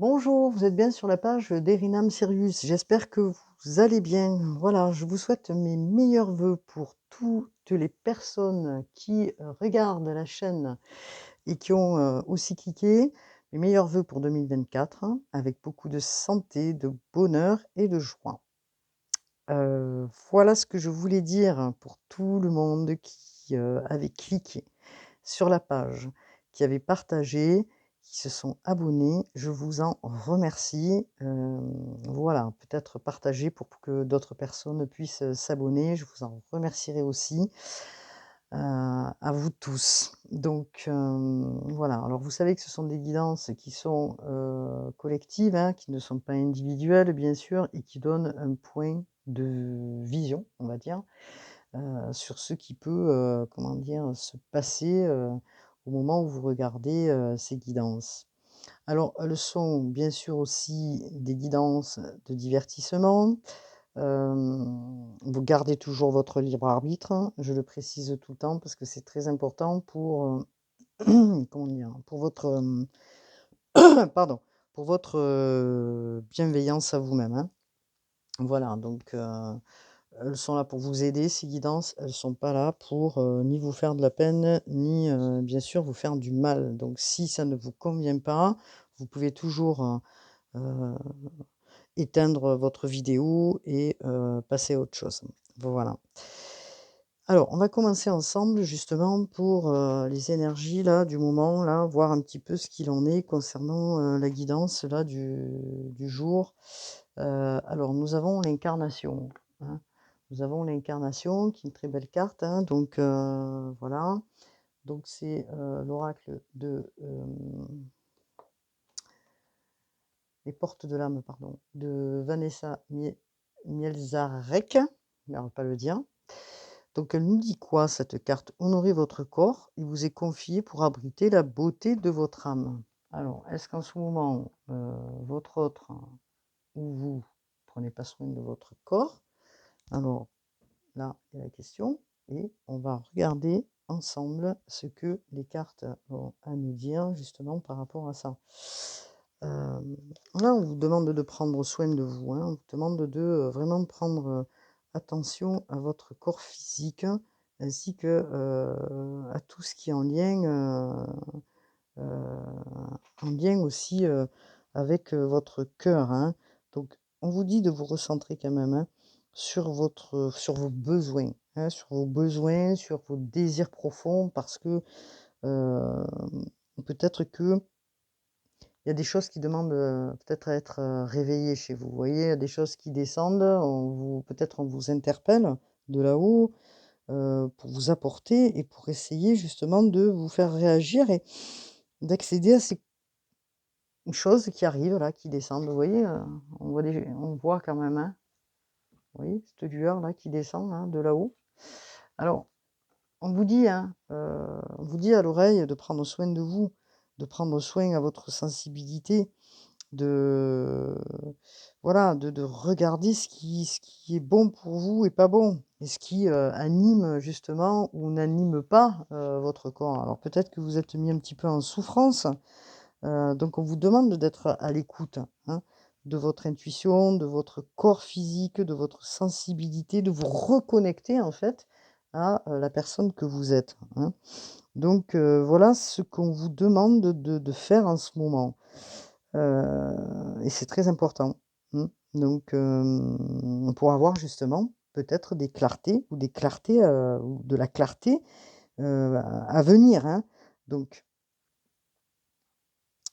Bonjour, vous êtes bien sur la page d'Erinam Sirius. J'espère que vous allez bien. Voilà, je vous souhaite mes meilleurs voeux pour toutes les personnes qui regardent la chaîne et qui ont aussi cliqué. Mes meilleurs voeux pour 2024, hein, avec beaucoup de santé, de bonheur et de joie. Voilà ce que je voulais dire pour tout le monde qui avait cliqué sur la page, qui avaient partagé, qui se sont abonnés. Je vous en remercie. Voilà, peut-être partager pour que d'autres personnes puissent s'abonner. Je vous en remercierai aussi. À vous tous. Donc, voilà. Alors, vous savez que ce sont des guidances qui sont collectives, hein, qui ne sont pas individuelles, bien sûr, et qui donnent un point de vision, on va dire, sur ce qui peut, comment dire, se passer, au moment où vous regardez, ces guidances. Alors, elles sont bien sûr aussi des guidances de divertissement. Vous gardez toujours votre libre arbitre, hein, je le précise tout le temps parce que c'est très important pour, comment dire? Pour votre, pardon, pour votre, bienveillance à vous-même, hein. Voilà, donc elles sont là pour vous aider, ces guidances. Elles sont pas là pour, ni vous faire de la peine, ni, bien sûr, vous faire du mal. Donc si ça ne vous convient pas, vous pouvez toujours, heu, éteindre votre vidéo et passer à autre chose. Voilà. Alors, on va commencer ensemble justement pour, les énergies là, du moment là, voir un petit peu ce qu'il en est concernant, la guidance là du jour. Alors nous avons l'incarnation, hein. Nous avons l'incarnation qui est une très belle carte, hein, donc voilà. Donc c'est, l'oracle de, les portes de l'âme, pardon, de Vanessa Mielzarek, j'arrive pas à le dire. Donc elle nous dit quoi cette carte? Honorez votre corps, il vous est confié pour abriter la beauté de votre âme. Alors, est-ce qu'en ce moment, votre autre ou vous prenez pas soin de votre corps? Alors là, il y a la question et on va regarder ensemble ce que les cartes ont à nous dire justement par rapport à ça. Là, on vous demande de prendre soin de vous, hein. On vous demande de, vraiment prendre, attention à votre corps physique ainsi que, à tout ce qui est en lien aussi, avec, votre cœur, hein. Donc on vous dit de vous recentrer quand même, hein, sur vos besoins, hein, sur vos besoins, sur vos désirs profonds parce que, peut-être que il y a des choses qui demandent, peut-être à être, réveillées chez vous. Vous voyez? Il y a des choses qui descendent, on vous interpelle de là-haut, pour vous apporter et pour essayer justement de vous faire réagir et d'accéder à ces choses qui arrivent là, qui descendent. Vous voyez? On voit quand même, hein, vous voyez cette lueur là qui descend, hein, de là-haut? Alors on vous dit, hein, on vous dit à l'oreille de prendre soin de vous, de prendre soin à votre sensibilité, de voilà, de regarder ce qui est bon pour vous et pas bon et ce qui, anime justement ou n'anime pas, votre corps. Alors peut-être que vous êtes mis un petit peu en souffrance, donc on vous demande d'être à l'écoute, hein, de votre intuition, de votre corps physique, de votre sensibilité, de vous reconnecter en fait à, la personne que vous êtes, hein. Donc voilà ce qu'on vous demande de faire en ce moment. Et c'est très important. Mmh. Donc, pour avoir justement peut-être des clartés ou des clartés, ou de la clarté, à venir, hein. Donc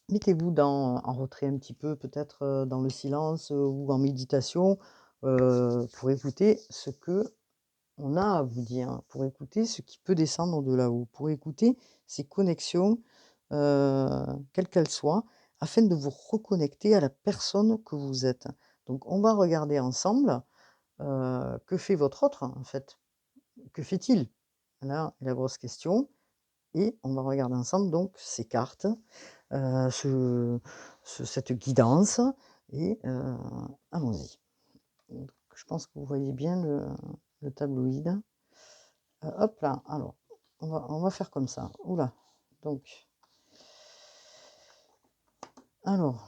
mettez-vous en retrait un petit peu, peut-être, dans le silence, ou en méditation, pour écouter ce qu'on a à vous dire, pour écouter ce qui peut descendre de là-haut, pour écouter ces connexions, quelles qu'elles soient, afin de vous reconnecter à la personne que vous êtes. Donc on va regarder ensemble, que fait votre autre, en fait? Que fait-il? Là est la grosse question et on va regarder ensemble donc ces cartes, ce cette guidance et allons-y. Donc je pense que vous voyez bien le tabloïd. Hop là, alors on va faire comme ça. Ouh là, donc alors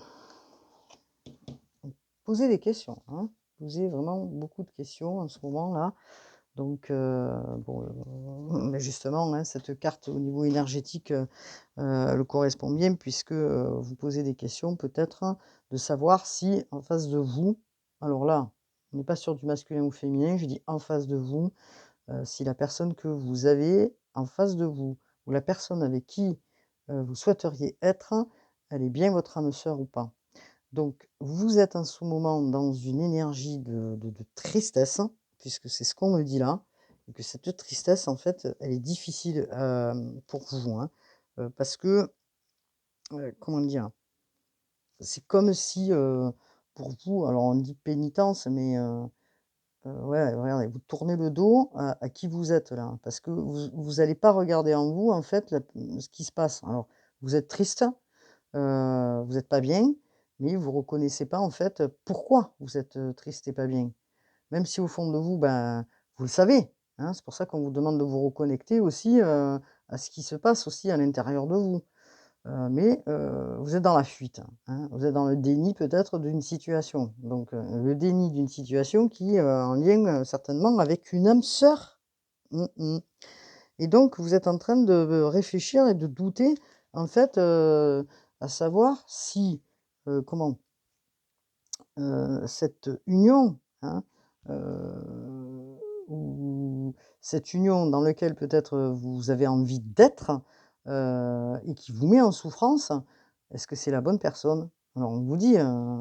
posez des questions, hein. Posez vraiment beaucoup de questions en ce moment-là. Donc bon, mais justement, hein, cette carte au niveau énergétique, elle correspond bien puisque, vous posez des questions peut-être, hein, de savoir si en face de vous alors là, on n'est pas sur du masculin ou féminin, je dis en face de vous, si la personne que vous avez en face de vous ou la personne avec qui, vous souhaiteriez être, elle est bien votre âme sœur ou pas. Donc vous êtes en ce moment dans une énergie de tristesse, puisque c'est ce qu'on me dit là, et que cette tristesse, en fait, elle est difficile, pour vous, hein, parce que, comment dire? C'est comme si, pour vous, alors on dit pénitence, mais ouais, regardez, vous tournez le dos à qui vous êtes là, parce que vous allez pas regarder en vous, en fait, ce qui se passe. Alors, vous êtes triste, vous êtes pas bien, mais vous reconnaissez pas, en fait, pourquoi vous êtes, triste et pas bien. Même si au fond de vous, ben, vous le savez, hein. C'est pour ça qu'on vous demande de vous reconnecter aussi, à ce qui se passe aussi à l'intérieur de vous. Mais vous êtes dans la fuite, hein. Vous êtes dans le déni peut-être d'une situation. Donc le déni d'une situation qui est, en lien, certainement avec une âme sœur. Mmh mh. Et donc vous êtes en train de, réfléchir et de douter en fait, à savoir si, comment? Cette union, hein, ou cette union dans lequel peut-être, vous avez envie d'être, et qui vous met en souffrance, est-ce que c'est la bonne personne? Alors on vous dit,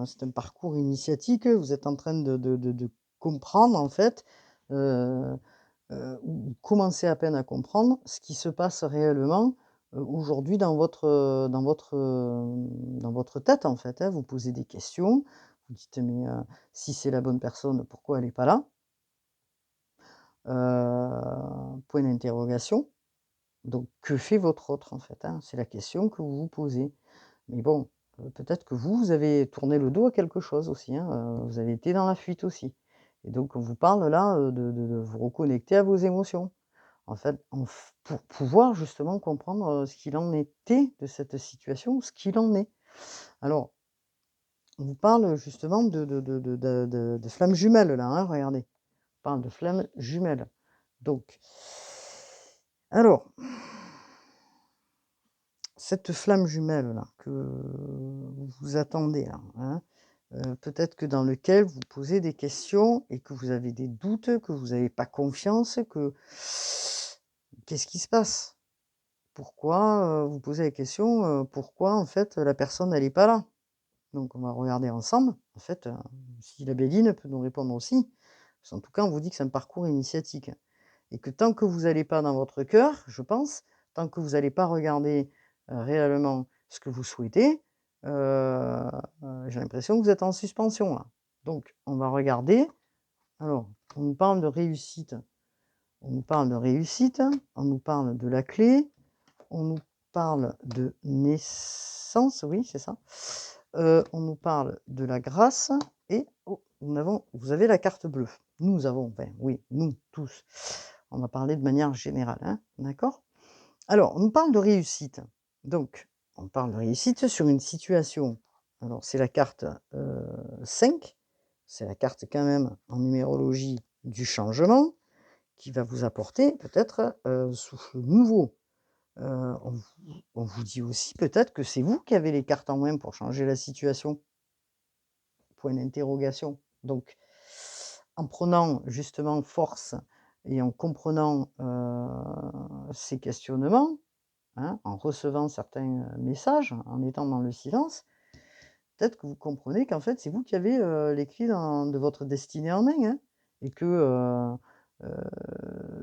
c'est un parcours initiatique, vous êtes en train de comprendre en fait, ou commencer à peine à comprendre ce qui se passe réellement, aujourd'hui dans votre tête, en fait, hein. Vous posez des questions, vous dites: «Mais, si c'est la bonne personne, pourquoi elle est pas là?» Point d'interrogation. Donc que fait votre autre, en fait, hein? C'est la question que vous vous posez. Mais bon, peut-être que vous avez tourné le dos à quelque chose aussi, hein, vous avez été dans la fuite aussi. Et donc on vous parle là, de vous reconnecter à vos émotions. En fait, pour pouvoir justement comprendre, ce qu'il en était de cette situation, ce qu'il en est. Alors, on vous parle justement de flammes jumelles là, hein, regardez. On parle de flammes jumelles. Donc, alors, cette flamme jumelle là que vous attendez là, hein, peut-être que dans lequel vous posez des questions et que vous avez des doutes, que vous n'avez pas confiance, que qu'est-ce qui se passe? Pourquoi, vous posez la question, pourquoi en fait la personne elle est pas là? Donc on va regarder ensemble, en fait, si la Béline peut nous répondre aussi. Parce qu'en tout cas, on vous dit que c'est un parcours initiatique et que tant que vous allez pas dans votre cœur, je pense, tant que vous allez pas regarder, réellement ce que vous souhaitez, j'ai l'impression que vous êtes en suspension là. Donc on va regarder. Alors, on nous parle de réussite, on nous parle de réussite, on nous parle de la clé. On nous parle de naissance, oui, c'est ça. On nous parle de la grâce et oh, vous avez la carte bleue. Nous avons, enfin, oui, nous tous. On va parler de manière générale, hein, d'accord? Alors, on nous parle de réussite. Donc, on parle de réussite sur une situation. Alors, c'est la carte, 5. C'est la carte quand même en numérologie du changement qui va vous apporter peut-être, souffle nouveau. On vous dit aussi peut-être que c'est vous qui avez les cartes en main pour changer la situation? Point d'interrogation. Donc, en prenant justement force et en comprenant, ces questionnements, hein, en recevant certains, messages, en étant dans le silence, peut-être que vous comprenez qu'en fait, c'est vous qui avez, les clés de votre destinée en main, hein, et que,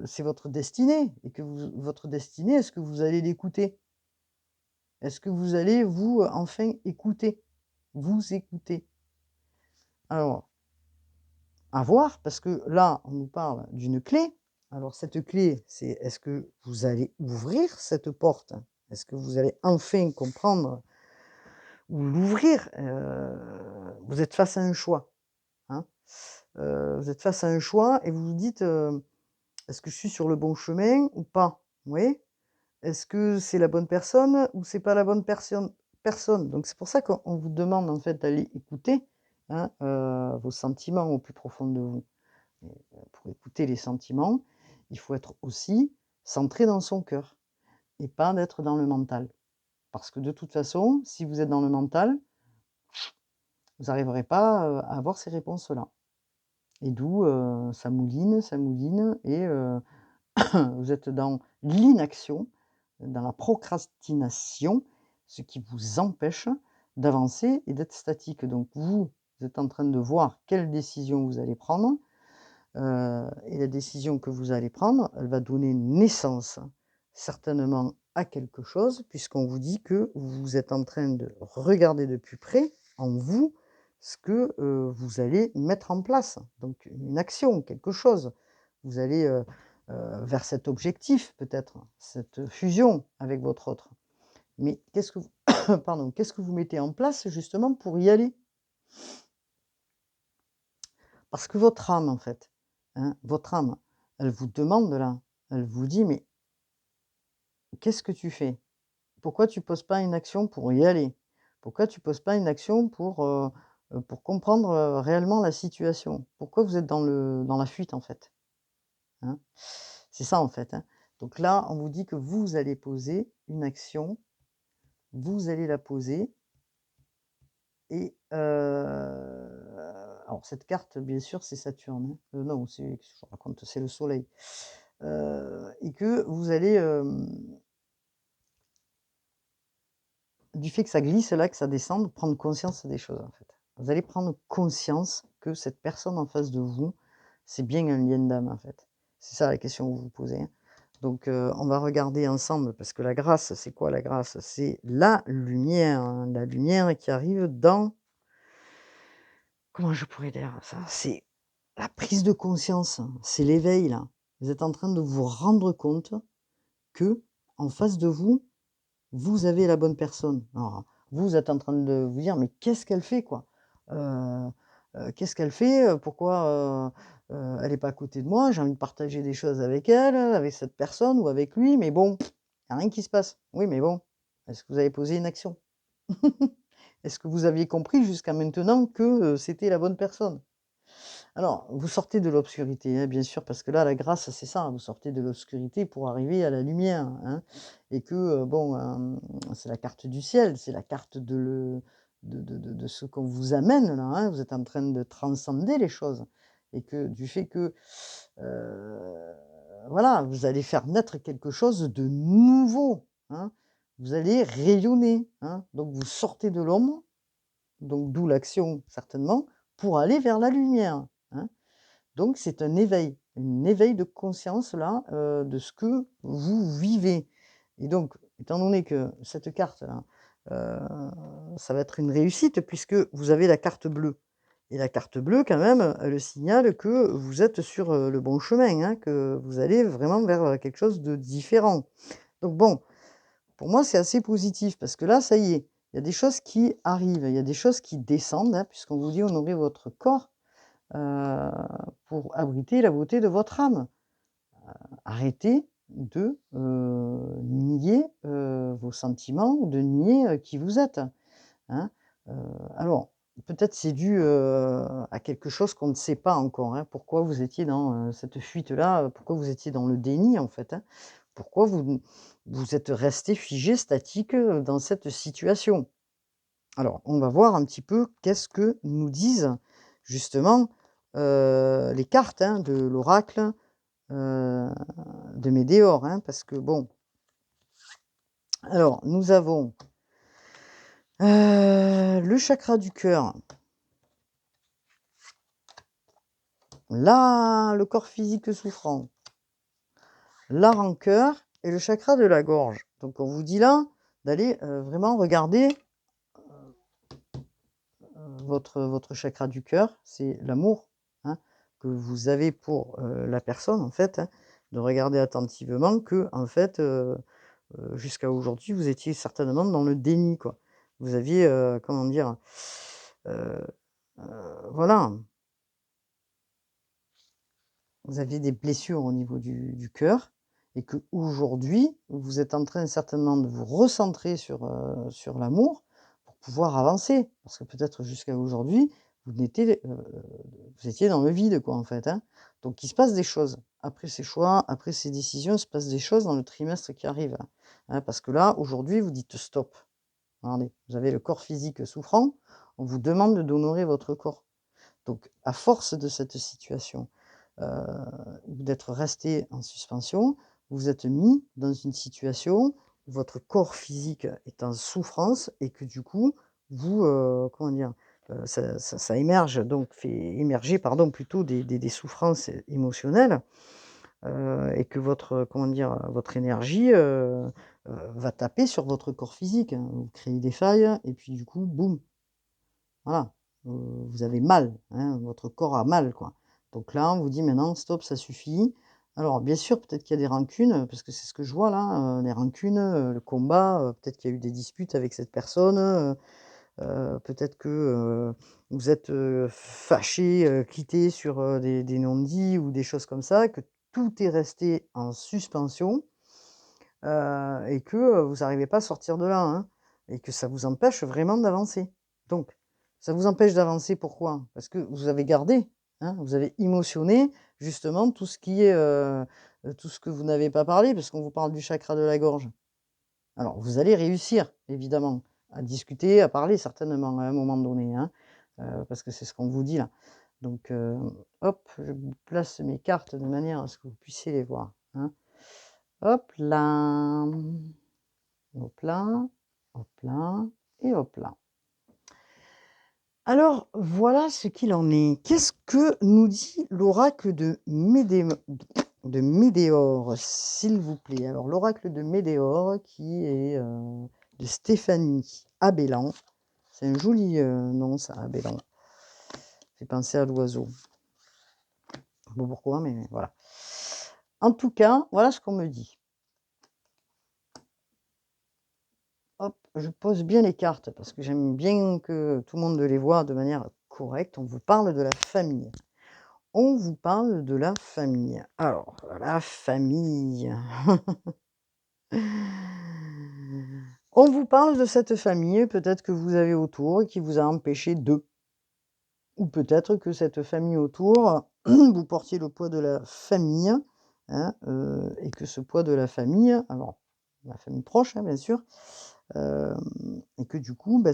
c'est votre destinée et que votre destinée, est-ce que vous allez l'écouter? Est-ce que vous allez vous, enfin écouter? Vous écouter? Alors, à voir, parce que là, on nous parle d'une clé. Alors cette clé, c'est est-ce que vous allez ouvrir cette porte? Est-ce que vous allez enfin comprendre ou l'ouvrir? Vous êtes face à un choix, hein. Vous êtes face à un choix et vous vous dites, «Est-ce que je suis sur le bon chemin ou pas?» Oui. Est-ce que c'est la bonne personne ou c'est pas la bonne personne? Donc c'est pour ça qu'on vous demande en fait d'aller écouter hein, vos sentiments au plus profond de vous. Et pour écouter les sentiments, il faut être aussi centré dans son cœur et pas d'être dans le mental. Parce que de toute façon, si vous êtes dans le mental, vous n'arriverez pas, à avoir ces réponses-là. Et d'où, ça mouline et vous êtes dans l'inaction, dans la procrastination, ce qui vous empêche d'avancer et d'être statique. Donc vous êtes en train de voir quelle décision vous allez prendre, et la décision que vous allez prendre, elle va donner naissance certainement à quelque chose, puisqu'on vous dit que vous êtes en train de regarder de plus près en vous ce que, vous allez mettre en place. Donc une action, quelque chose. Vous allez, vers cet objectif peut-être, cette fusion avec votre autre. Mais qu'est-ce que vous pardon, qu'est-ce que vous mettez en place justement pour y aller? Parce que votre âme en fait, hein, votre âme, elle vous demande là, elle vous dit: «Mais qu'est-ce que tu fais? Pourquoi tu poses pas une action pour y aller? Pourquoi tu poses pas une action pour comprendre, réellement la situation? Pourquoi vous êtes dans la fuite en fait?» Hein? C'est ça en fait, hein. Donc là, on vous dit que vous allez poser une action, vous allez la poser et alors cette carte bien sûr c'est Saturne, hein. Non, c'est qu'est-ce que je raconte? C'est le soleil. Et que vous allez, du fait que ça glisse là, que ça descende, prendre conscience des choses, en fait. Vous allez prendre conscience que cette personne en face de vous, c'est bien un lien d'âme, en fait. C'est ça la question que vous vous posez, hein. Donc, on va regarder ensemble parce que la grâce, c'est quoi la grâce? C'est la lumière, hein, la lumière qui arrive dans comment je pourrais dire ça? C'est la prise de conscience, c'est l'éveil, là. Vous êtes en train de vous rendre compte que en face de vous, vous avez la bonne personne. Alors, vous êtes en train de vous dire: «Mais qu'est-ce qu'elle fait, quoi? Heu qu'est-ce qu'elle fait? Pourquoi, elle est pas à côté de moi? J'ai envie de partager des choses avec elle, avec cette personne ou avec lui, mais bon, il y a rien qui se passe». Oui, mais bon, est-ce que vous avez posé une action? Est-ce que vous aviez compris jusqu'à maintenant que, c'était la bonne personne? Alors, vous sortez de l'obscurité, hein, bien sûr, parce que là, la grâce, c'est ça, vous sortez de l'obscurité pour arriver à la lumière, hein, et que, bon, c'est la carte du ciel, c'est la carte de ce qu'on vous amène là, hein. Vous êtes en train de transcender les choses et que du fait que, heu, voilà, vous allez faire naître quelque chose de nouveau, hein. Vous allez rayonner, hein, donc vous sortez de l'ombre, donc d'où l'action certainement, pour aller vers la lumière, hein. Donc c'est un éveil de conscience là, de ce que vous vivez et donc étant donné que cette carte-là, ça va être une réussite puisque vous avez la carte bleue et la carte bleue quand même, elle signale que vous êtes sur, le bon chemin, hein, que vous allez vraiment vers, quelque chose de différent. Donc bon, pour moi, c'est assez positif parce que là, ça y est, il y a des choses qui arrivent, il y a des choses qui descendent, hein, puisqu'on vous dit: «Honorez votre corps», heu, pour abriter la beauté de votre âme. Arrêtez de, nier, vos sentiments, de nier, qui vous êtes, hein. Heu, alors peut-être c'est dû, à quelque chose qu'on ne sait pas encore, hein. Pourquoi vous étiez dans, cette fuite-là, pourquoi vous étiez dans le déni, en fait, hein. Pourquoi vous êtes resté figé, statique, dans cette situation. Alors, on va voir un petit peu qu'est-ce que nous disent justement, les cartes, hein, de l'oracle, heu, de Médéor, hein, parce que bon, alors nous avons, le chakra du cœur, là, le corps physique souffrant, la rancœur et le chakra de la gorge. Donc on vous dit là d'aller, vraiment regarder, votre chakra du cœur, c'est l'amour, hein, que vous avez pour, la personne en fait, hein. De regarder attentivement que en fait, jusqu'à aujourd'hui, vous étiez certainement dans le déni, quoi. Vous aviez, comment dire? Heu voilà, vous aviez des blessures au niveau du cœur et qu'aujourd'hui, vous êtes en train certainement de vous recentrer sur l'amour pour pouvoir avancer. Parce que peut-être jusqu'à aujourd'hui, vous étiez dans le vide quoi, en fait, hein. Donc il se passe des choses. Après ces choix, après ces décisions, il se passe des choses dans le trimestre qui arrive là, hein, parce que là, aujourd'hui, vous dites: «Stop». Regardez, vous avez le corps physique souffrant, on vous demande d'honorer votre corps. Donc à force de cette situation, heu, d'être resté en suspension, vous vous êtes mis dans une situation où votre corps physique est en souffrance et que du coup, vous, comment dire? Ça émerge donc fait émerger pardon plutôt des souffrances émotionnelles, et que votre, comment dire? Votre énergie, va taper sur votre corps physique, hein. Vous créez des failles et puis du coup, boum, voilà, vous avez mal, hein, votre corps a mal, quoi. Donc là, on vous dit: «Maintenant, stop, ça suffit». Alors bien sûr, peut-être qu'il y a des rancunes, parce que c'est ce que je vois là, les rancunes, le combat, peut-être qu'il y a eu des disputes avec cette personne, peut-être que, vous êtes, fâchés, quittés sur, des non-dits ou des choses comme ça, que tout est resté en suspension. Et que, vous n'arrivez pas à sortir de là, hein, et que ça vous empêche vraiment d'avancer. Donc, ça vous empêche d'avancer pourquoi? Parce que vous avez gardé, hein, vous avez émotionné justement tout ce qui est, tout ce que vous n'avez pas parlé, parce qu'on vous parle du chakra de la gorge. Alors vous allez réussir évidemment à discuter, à parler certainement à un moment donné, hein, parce que c'est ce qu'on vous dit là. Donc, hop, je vous place mes cartes de manière à ce que vous puissiez les voir, hein. Hop là. Hop là, hop là et hop là. Alors, voilà ce qu'il en est. Qu'est-ce que nous dit l'oracle de Médéor, s'il vous plaît? Alors, l'oracle de Médéor qui est, de Stéphanie Abellan. C'est un joli, nom ça, Abellan. Fait penser à l'oiseau. Je sais pas pourquoi, mais voilà. En tout cas, voilà ce qu'on me dit. Hop, je pose bien les cartes parce que j'aime bien que tout le monde les voit de manière correcte. On vous parle de la famille. On vous parle de la famille. Alors, la famille. On vous parle de cette famille, peut-être que vous avez autour et qui vous a empêché de. Ou peut-être que cette famille autour, vous portiez le poids de la famille, hein, et que ce poids de la famille, alors la famille proche, hein, bien sûr, et que du coup, bah,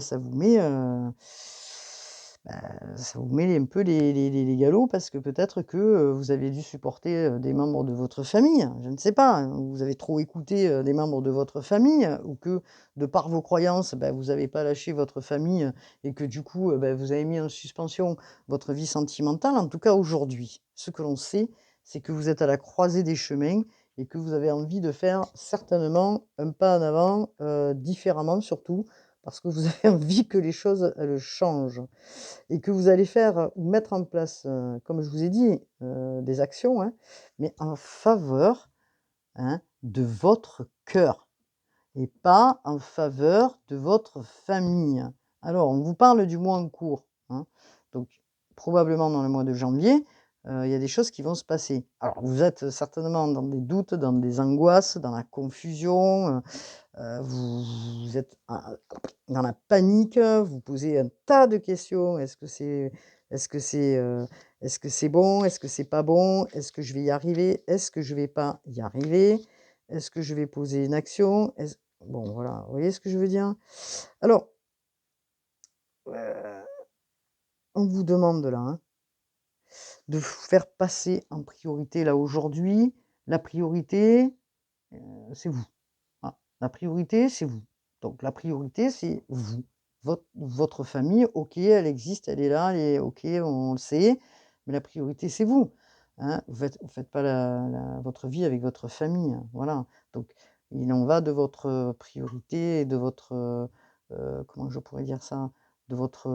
bah, ça vous met un peu les galops parce que peut-être que, vous avez dû supporter, des membres de votre famille, je ne sais pas, hein, ou vous avez trop écouté, des membres de votre famille, ou que de par vos croyances, bah, vous avez pas lâché votre famille, et que du coup, bah, vous avez mis en suspension votre vie sentimentale. En tout cas aujourd'hui, ce que l'on sait, c'est que vous êtes à la croisée des chemins et que vous avez envie de faire certainement un pas en avant, différemment surtout, parce que vous avez envie que les choses, elles changent et que vous allez faire ou mettre en place, comme je vous ai dit, des actions, hein, mais en faveur, hein, de votre cœur et pas en faveur de votre famille. Alors, on vous parle du mois en cours, hein, donc probablement dans le mois de janvier, il y a des choses qui vont se passer. Alors, vous êtes certainement dans des doutes, dans des angoisses, dans la confusion, vous êtes dans la panique, vous posez un tas de questions. Est-ce que c'est, est-ce que c'est bon? Est-ce que c'est pas bon? Est-ce que je vais y arriver? Est-ce que je vais pas y arriver? Est-ce que je vais poser une action? Bon voilà, vous voyez ce que je veux dire? Alors, heu, on vous demande là, hein, de faire passer en priorité là aujourd'hui, la priorité, c'est vous. Voilà, la priorité, c'est vous. Donc la priorité, c'est vous. Votre famille, OK, elle existe, elle est là, elle est OK, on le sait, mais la priorité, c'est vous, hein. Vous faites pas votre vie avec votre famille, hein, voilà. Donc il en va de votre priorité et de votre, comment je pourrais dire ça? De votre,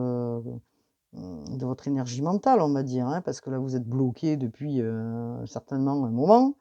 de votre énergie mentale, on va dire, hein, parce que là, vous êtes bloqué depuis, certainement un moment.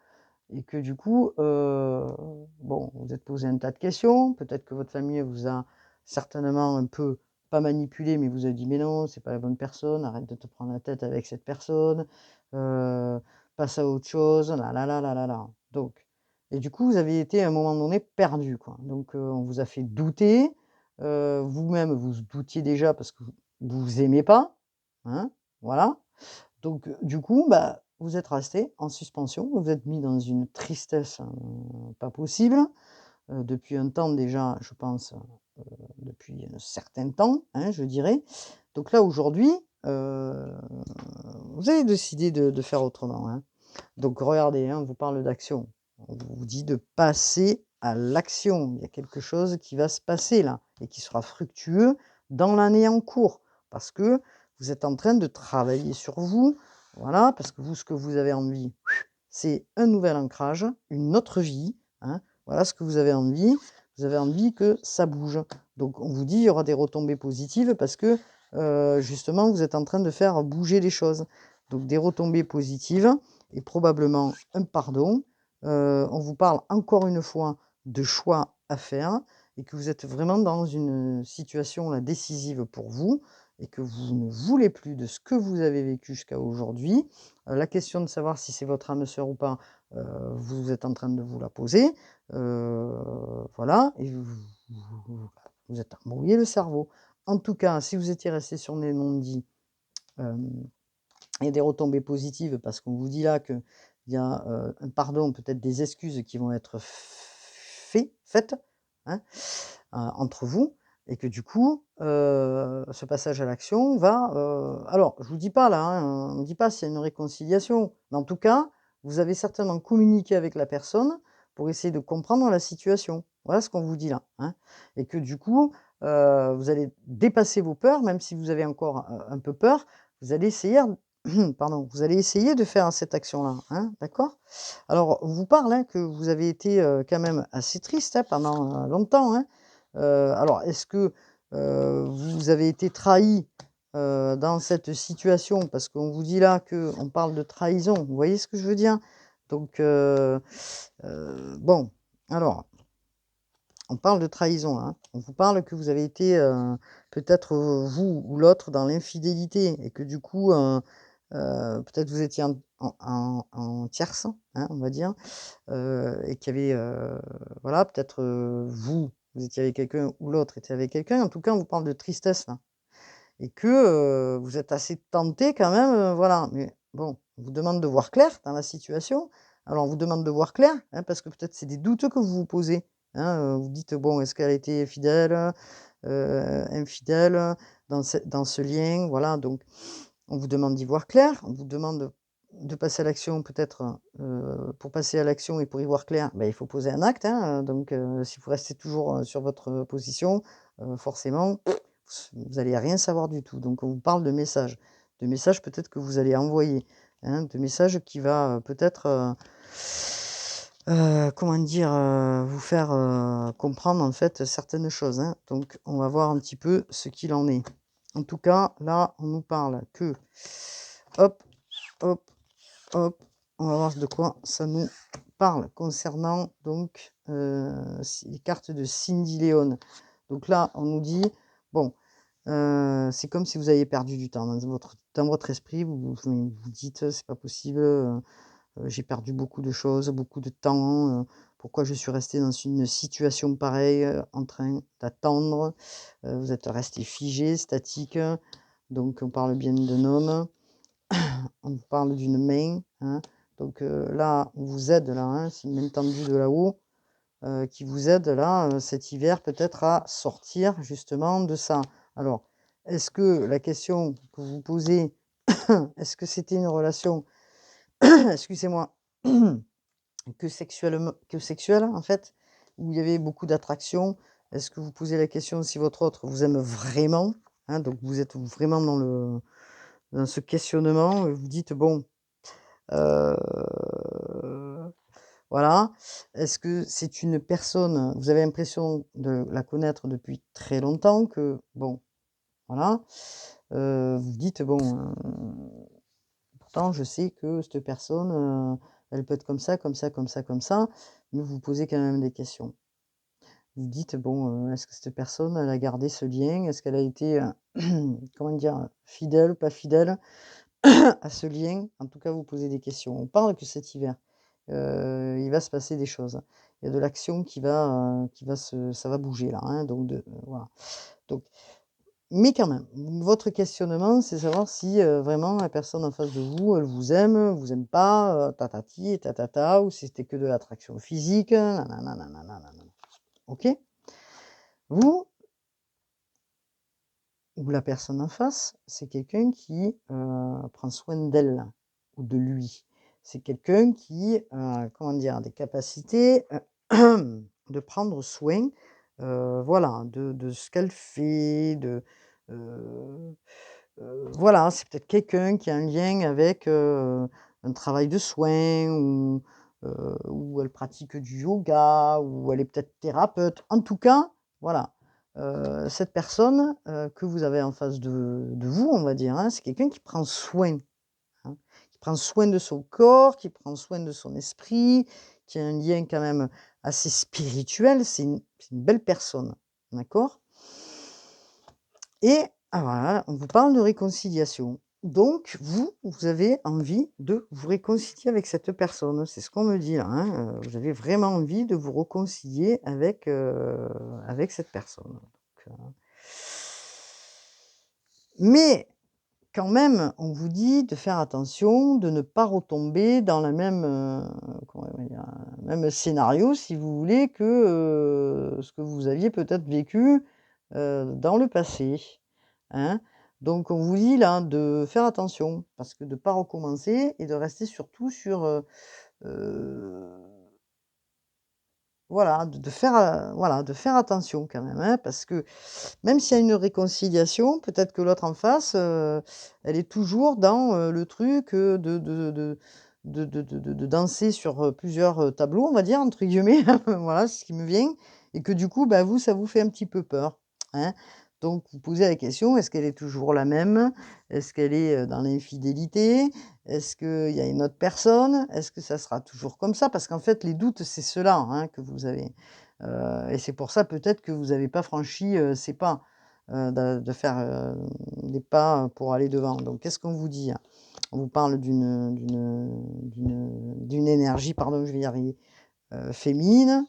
Et que du coup, bon, vous êtes posé un tas de questions. Peut-être que votre famille vous a certainement un peu, pas manipulé, mais vous a dit: «Mais non, c'est pas la bonne personne, arrête de te prendre la tête avec cette personne, heu, passe à autre chose, là là là là là là». Donc et du coup, vous avez été à un moment donné perdu, quoi. Donc on vous a fait douter, vous-même vous doutiez déjà parce que vous aimez pas, hein, voilà. Donc du coup, bah, vous êtes resté en suspension, vous êtes mis dans une tristesse, pas possible, depuis un temps déjà, je pense, depuis un certain temps, hein, je dirais. Donc là, aujourd'hui, heu, vous avez décidé de faire autrement, hein. Donc regardez, hein, on vous parle d'action. On vous dit de passer à l'action. Il y a quelque chose qui va se passer là et qui sera fructueux dans l'année en cours parce que vous êtes en train de travailler sur vous. Voilà, parce que vous, ce que vous avez envie, c'est un nouvel ancrage, une autre vie, hein. Voilà ce que vous avez envie. Vous avez envie que ça bouge. Donc on vous dit, il y aura des retombées positives parce que, justement, vous êtes en train de faire bouger les choses. Donc des retombées positives et probablement un pardon. On vous parle encore une fois de choix à faire et que vous êtes vraiment dans une situation là décisive pour vous et que vous ne voulez plus de ce que vous avez vécu jusqu'à aujourd'hui. La question de savoir si c'est votre âme sœur ou pas, vous êtes en train de vous la poser, heu, voilà et vous êtes embrouillé le cerveau. En tout cas, si vous étiez resté sur les non-dits, hem, il y a des retombées positives parce qu'on vous dit là qu'il y a, un pardon, peut-être des excuses qui vont être faites, hein, entre vous et que du coup, ce passage à l'action va, alors je vous dis pas là, hein, on ne dit pas s'il y a une réconciliation, mais en tout cas, vous avez certainement communiqué avec la personne pour essayer de comprendre la situation. Voilà ce qu'on vous dit là, hein et que du coup, vous allez dépasser vos peurs, même si vous avez encore, un peu peur, vous allez essayer pardon, vous allez essayer de faire cette action-là, hein, d'accord? Alors, on vous parle, hein, que vous avez été, quand même assez triste, hein, pendant, longtemps, hein. Alors est-ce que, vous avez été trahi, dans cette situation? Parce qu'on vous dit là qu'on parle de trahison, vous voyez ce que je veux dire? Donc, bon, alors on parle de trahison, hein. On vous parle que vous avez été, peut-être, vous ou l'autre dans l'infidélité et que du coup, peut-être vous étiez en tierce, hein, on va dire, et qu'il y avait, voilà, peut-être, vous étiez avec quelqu'un ou l'autre était avec quelqu'un. En tout cas, on vous parle de tristesse là et que, vous êtes assez tenté quand même, voilà. Mais bon, on vous demande de voir clair dans la situation. Alors on vous demande de voir clair, hein, parce que peut-être c'est des doutes que vous vous posez, hein, vous dites: «Bon, est-ce qu'elle a été fidèle, infidèle, dans ce lien?» voilà, donc on vous demande d'y voir clair, on vous demande de passer à l'action peut-être, pour passer à l'action et pour y voir clair, bah, il faut poser un acte, hein, donc si vous restez toujours, sur votre, position, forcément, vous allez rien savoir du tout. Donc on vous parle de messages peut-être que vous allez envoyer, hein, de messages qui va, peut-être, comment dire? Vous faire, comprendre en fait certaines choses, hein. Donc on va voir un petit peu ce qu'il en est. En tout cas, là, on nous parle que hop, hop, hop, on va voir de quoi ça nous parle concernant donc, les cartes de Cindy Leon. Donc là, on nous dit, bon, c'est comme si vous aviez perdu du temps dans votre esprit, vous dites: «C'est pas possible, j'ai perdu beaucoup de choses, beaucoup de temps, pourquoi je suis resté dans une situation pareille, en train d'attendre?» Vous êtes resté figé, statique, donc on parle bien d'un homme, on parle d'une main, hein, donc là, on vous aide là, hein, c'est une main tendue de là-haut, qui vous aide là, cet hiver peut-être à sortir justement de ça. Alors, est-ce que la question que vous vous posez, est-ce que c'était une relation, excusez-moi, que sexuelle en fait, où il y avait beaucoup d'attraction? Est-ce que vous posez la question si votre autre vous aime vraiment? Hein, donc vous êtes vraiment dans ce questionnement, vous dites: «Bon, heu, voilà». Est-ce que c'est une personne, vous avez l'impression de la connaître depuis très longtemps, que bon, voilà, vous vous dites: «Bon, pourtant je sais que cette personne, elle peut être comme ça, comme ça, comme ça, comme ça», mais vous vous posez quand même des questions. Vous dites: «Bon, est-ce que cette personne, elle a gardé ce lien? Est-ce qu'elle a été, comment dire? Fidèle, pas fidèle à ce lien?» En tout cas, vous posez des questions. On parle que cet hiver, il va se passer des choses. Il y a de l'action qui va se ça va bouger là, hein, donc voilà. Donc Mais quand même, votre questionnement, c'est savoir si, vraiment la personne en face de vous, elle vous aime pas, tatati et tatata, ou si c'était que de l'attraction physique, nanana nanana. OK? Vous ou la personne en face, c'est quelqu'un qui, prend soin d'elle ou de lui. C'est quelqu'un qui a, comment dire? Des capacités, de prendre soin, voilà, de ce qu'elle fait, heu voilà, c'est peut-être quelqu'un qui a un lien avec, un travail de soins ou elle pratique du yoga ou elle est peut-être thérapeute. En tout cas, voilà, cette personne, que vous avez en face de vous, on va dire, hein, c'est quelqu'un qui prend soin, hein, qui prend soin de son corps, qui prend soin de son esprit, qui a un lien quand même assez spirituel. C'est une belle personne, d'accord? Et voilà, on vous parle de réconciliation. Donc vous avez envie de vous réconcilier avec cette personne. C'est ce qu'on me dit là, hein, vous avez vraiment envie de vous réconcilier avec cette personne. Donc, mais quand même, on vous dit de faire attention, de ne pas retomber dans la même, comment on va dire? Même scénario, si vous voulez, que, ce que vous aviez peut-être vécu, dans le passé, hein. Donc on vous dit là de faire attention, parce que de ne pas recommencer et de rester surtout sur, heu voilà, de faire attention quand même, hein, parce que même s'il y a une réconciliation, peut-être que l'autre en face, elle est toujours dans, le truc, de danser sur, plusieurs, tableaux, on va dire, entre guillemets, voilà, c'est ce qui me vient et que du coup, bah, vous, ça vous fait un petit peu peur, hein. Donc vous posez la question: «Est-ce qu'elle est toujours la même? Est-ce qu'elle est, dans l'infidélité? Est-ce qu'il y a une autre personne? Est-ce que ça sera toujours comme ça?» Parce qu'en fait, les doutes, c'est ceux-là, hein, que vous avez, et c'est pour ça peut-être que vous n'avez pas franchi, ces pas, de faire, des pas pour aller devant. Donc qu'est-ce qu'on vous dit, hein? On vous parle d'une énergie, pardon, je vais y arriver, féminine.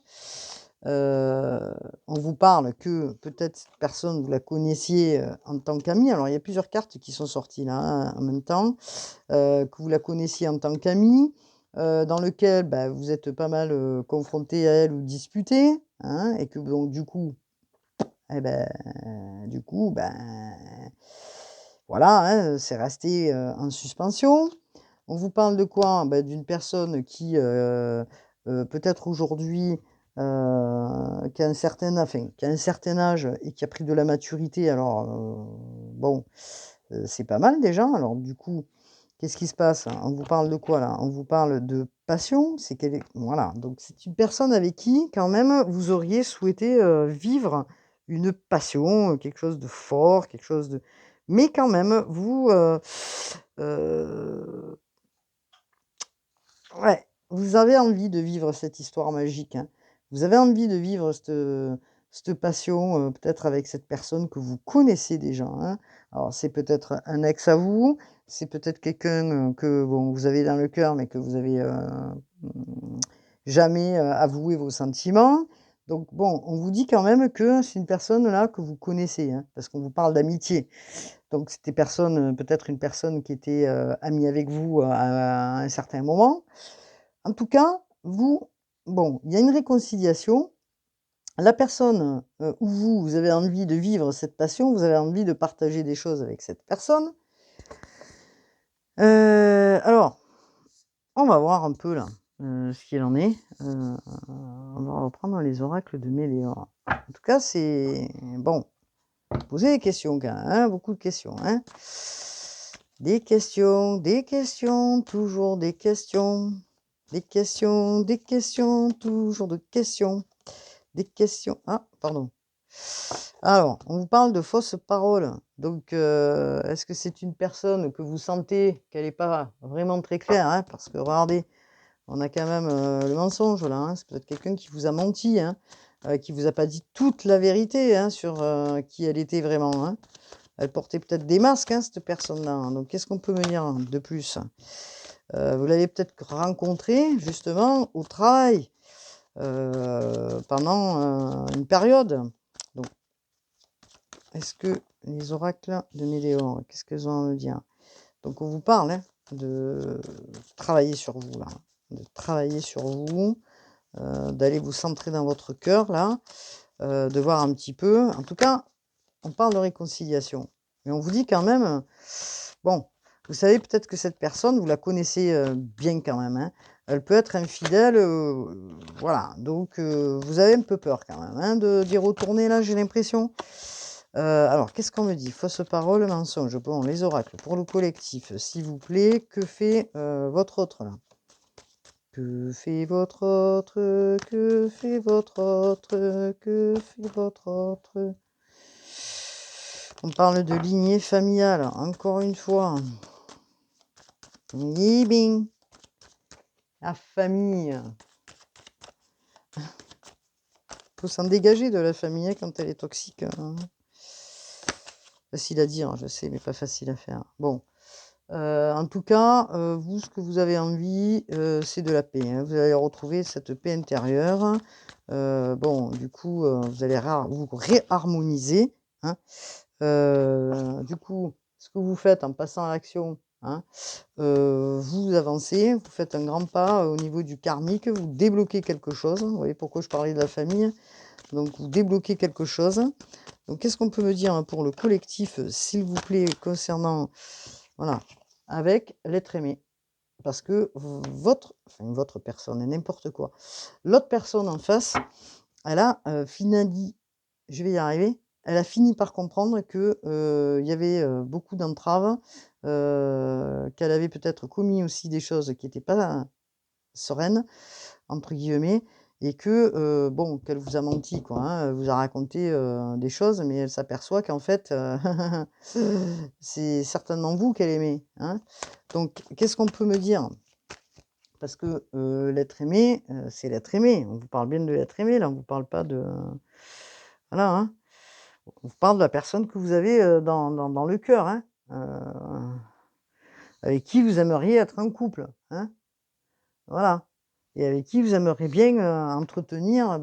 On vous parle que peut-être cette personne, vous la connaissiez, en tant qu'amie. Alors il y a plusieurs cartes qui sont sorties là, hein, en même temps, que vous la connaissiez en tant qu'amie, dans lequel, bah, vous êtes pas mal, confrontés à elle ou disputés, hein, et que donc eh ben, du coup, ben, voilà, hein, c'est resté, en suspension. On vous parle de quoi? Bah, d'une personne qui, peut-être aujourd'hui, qui a un certain enfin, qui a un certain âge et qui a pris de la maturité. Alors, bon, c'est pas mal déjà. Alors du coup, qu'est-ce qui se passe? On vous parle de quoi là? On vous parle de passion, c'est qu'elle est voilà, donc c'est une personne avec qui quand même vous auriez souhaité, vivre une passion, quelque chose de fort, quelque chose de mais quand même vous, heu ouais, vous avez envie de vivre cette histoire magique, hein. Vous avez envie de vivre cette passion, peut-être avec cette personne que vous connaissez déjà, hein. Alors c'est peut-être un ex à vous, c'est peut-être quelqu'un, que bon, vous avez dans le cœur, mais que vous avez, mmh, jamais, avoué vos sentiments. Donc bon, on vous dit quand même que c'est une personne là que vous connaissez, hein, parce qu'on vous parle d'amitié. Donc c'était peut-être une personne qui était, amie avec vous, à un certain moment. En tout cas, vous bon, il y a une réconciliation. La personne, ou vous avez envie de vivre cette passion, vous avez envie de partager des choses avec cette personne. Alors, on va voir un peu là, ce qu'il en est. On va reprendre les oracles de Méléor. En tout cas, c'est bon, posez des questions quand même, hein, beaucoup de questions, hein. Des questions, toujours des questions. Des questions, toujours de questions. Des questions ah pardon. Alors, on vous parle de fausses paroles. Donc, est-ce que c'est une personne que vous sentez qu'elle est pas vraiment très claire, hein? Parce que regardez, on a quand même, le mensonge là, hein. C'est peut-être quelqu'un qui vous a menti, hein, qui vous a pas dit toute la vérité, hein, sur, qui elle était vraiment, hein. Elle portait peut-être des masques, hein, cette personne-là, hein. Donc qu'est-ce qu'on peut me dire de plus? Vous l'avez peut-être rencontrée justement au travail, pendant, une période. Donc est-ce que les oracles de Méléor, qu'est-ce qu'elles ont à me dire? Donc on vous parle, hein, de travailler sur vous là, de travailler sur vous, d'aller vous centrer dans votre cœur là, de voir un petit peu en tout cas, on parle de réconciliation. Mais on vous dit quand même, bon, vous savez peut-être que cette personne, vous la connaissez, bien quand même, hein. Elle peut être infidèle, voilà, donc vous avez un peu peur quand même, hein, d'y retourner là, j'ai l'impression. Alors qu'est-ce qu'on me dit? Fausse parole, mensonge. Bon, les oracles pour le collectif, s'il vous plaît, que fait, votre autre là? Que fait votre autre? Que fait votre autre? Que fait votre autre? On parle de lignée familiale, encore une fois. Oui, bing, la famille. Faut s'en dégager de la famille, hein, quand elle est toxique, hein. Facile à dire, je sais, mais pas facile à faire. Bon, en tout cas, vous, ce que vous avez envie, c'est de la paix, hein. Vous allez retrouver cette paix intérieure. Bon, du coup, vous allez vous réharmoniser, hein. Du coup, ce que vous faites en passant à l'action, hein, vous avancez, vous faites un grand pas au niveau du karmique, vous débloquez quelque chose. Vous voyez pourquoi je parlais de la famille? Donc vous débloquez quelque chose. Donc qu'est-ce qu'on peut me dire, hein, pour le collectif, s'il vous plaît, concernant voilà, avec l'être aimé? Parce que votre personne et n'importe quoi, l'autre personne en face, elle a, je vais y arriver, elle a fini par comprendre que, il y avait, beaucoup d'entraves, qu'elle avait peut-être commis aussi des choses qui étaient pas «sereines» entre guillemets et que, bon, qu'elle vous a menti quoi, hein. Elle vous a raconté, des choses, mais elle s'aperçoit qu'en fait, c'est certainement vous qu'elle aimait, hein. Donc qu'est-ce qu'on peut me dire? Parce que, l'être aimé, c'est l'être aimé. On vous parle bien de l'être aimé là, on vous parle pas de voilà, hein. On vous parle de la personne que vous avez, dans le cœur, hein, avec qui vous aimeriez être en couple, hein. Voilà et avec qui vous aimeriez bien, entretenir,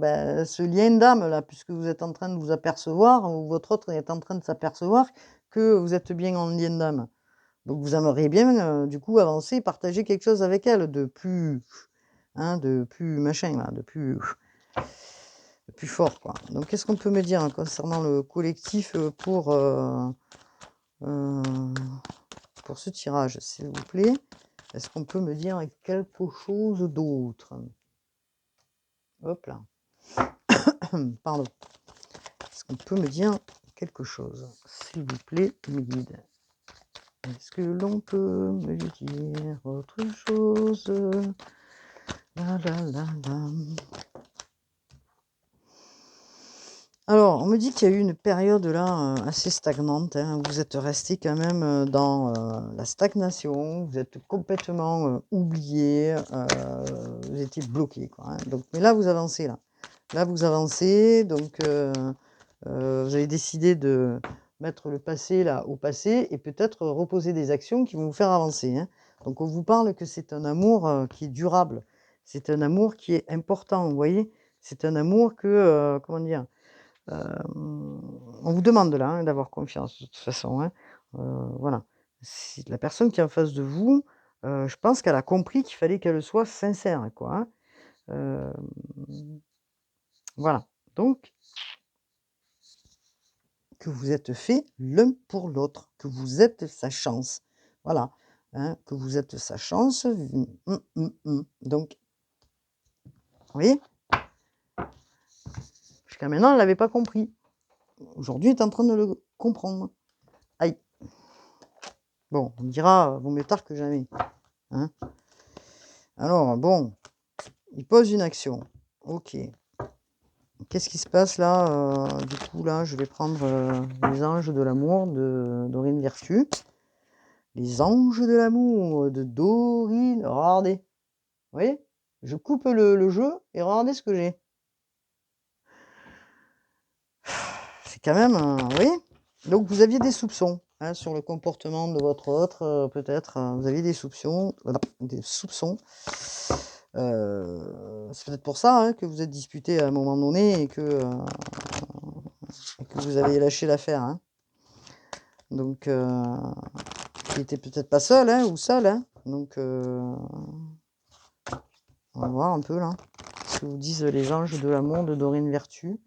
ce lien d'âme là, puisque vous êtes en train de vous apercevoir ou votre autre est en train de s'apercevoir que vous êtes bien en lien d'âme. Donc vous aimeriez bien, du coup avancer, partager quelque chose avec elle de plus, hein, de plus machin là, de plus fort quoi. Donc qu'est-ce qu'on peut me dire, hein, concernant le collectif, heu, pour ce tirage, s'il vous plaît? Est-ce qu'on peut me dire quelque chose d'autre? Hop là. Pardon. Est-ce qu'on peut me dire quelque chose, s'il vous plaît, mes guides? Est-ce que l'on peut me dire autre chose? La la la la. Alors, on me dit qu'il y a eu une période là, assez stagnante, hein, où vous êtes resté quand même, dans, la stagnation, vous êtes complètement, oubliés, vous étiez bloqués quoi, hein, donc mais là vous avancez là. Là vous avancez donc vous avez décidé de mettre le passé là au passé et peut-être reposer des actions qui vont vous faire avancer, hein. Donc on vous parle que c'est un amour, qui est durable. C'est un amour qui est important, vous voyez? C'est un amour que, comment dire? On vous demande là, hein, d'avoir confiance de toute façon, hein. Voilà. Si la personne qui est en face de vous, je pense qu'elle a compris qu'il fallait qu'elle soit sincère quoi, hein. Voilà. Donc que vous êtes faits l'un pour l'autre, que vous êtes sa chance. Voilà, hein, que vous êtes sa chance, donc vous voyez? Jusqu'à maintenant, elle l'avait pas compris. Aujourd'hui, elle est en train de le comprendre. Aïe. Bon, on me dira, vaut mieux tard que jamais, hein. Alors bon, il pose une action. OK. Qu'est-ce qui se passe là? Du coup là, je vais prendre, les anges de l'amour de Dorine Virtue. Les anges de l'amour de Dorine, regardez. Vous voyez? Je coupe le jeu et regardez ce que j'ai. C'est quand même, vous voyez? Donc vous aviez des soupçons, hein, sur le comportement de votre autre, peut-être, vous aviez des soupçons, voilà, des soupçons. C'est peut-être pour ça, hein, que vous êtes disputés à un moment donné et que vous avez lâché l'affaire, hein. Donc, il était peut-être pas seul, hein, ou seul, hein. Donc, on va voir un peu là, ce que vous disent les anges de l'amour de Dorine Vertu.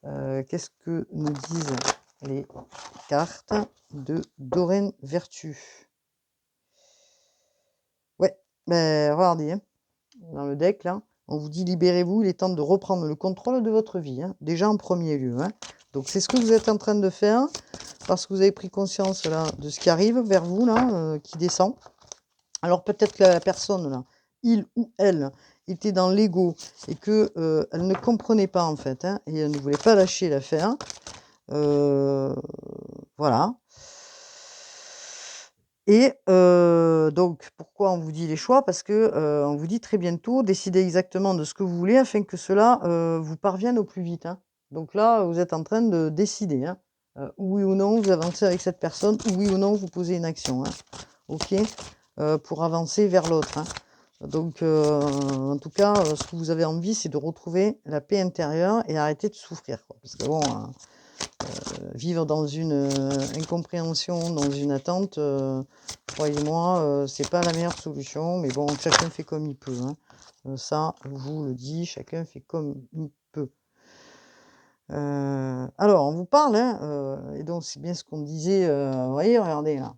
Qu'est-ce que nous disent les cartes de Dorine Vertu? Ouais, ben regardez, hein, dans le deck là, on vous dit libérez-vous, il est temps de reprendre le contrôle de votre vie, hein, déjà en premier lieu, hein. Donc c'est ce que vous êtes en train de faire, parce que vous avez pris conscience là de ce qui arrive vers vous là, qui descend. Alors peut-être que la personne là, il ou elle, était dans l'ego et que elle ne comprenait pas en fait, hein, et elle ne voulait pas lâcher l'affaire. Voilà. Et donc pourquoi on vous dit les choix? Parce que, on vous dit très bientôt, décidez exactement de ce que vous voulez afin que cela, vous parvienne au plus vite, hein. Donc là, vous êtes en train de décider, hein, oui ou non vous avancez avec cette personne, ou oui ou non vous posez une action, hein. OK? Pour avancer vers l'autre, hein. Donc en tout cas, ce que vous avez envie, c'est de retrouver la paix intérieure et arrêter de souffrir, quoi. Parce que bon, vivre dans une, incompréhension, dans une attente, croyez-moi, c'est pas la meilleure solution, mais bon, chacun fait comme il peut, hein. Ça, je vous le dis, chacun fait comme il peut. Alors on vous parle, hein, et donc c'est bien ce qu'on disait, vous voyez, regardez là,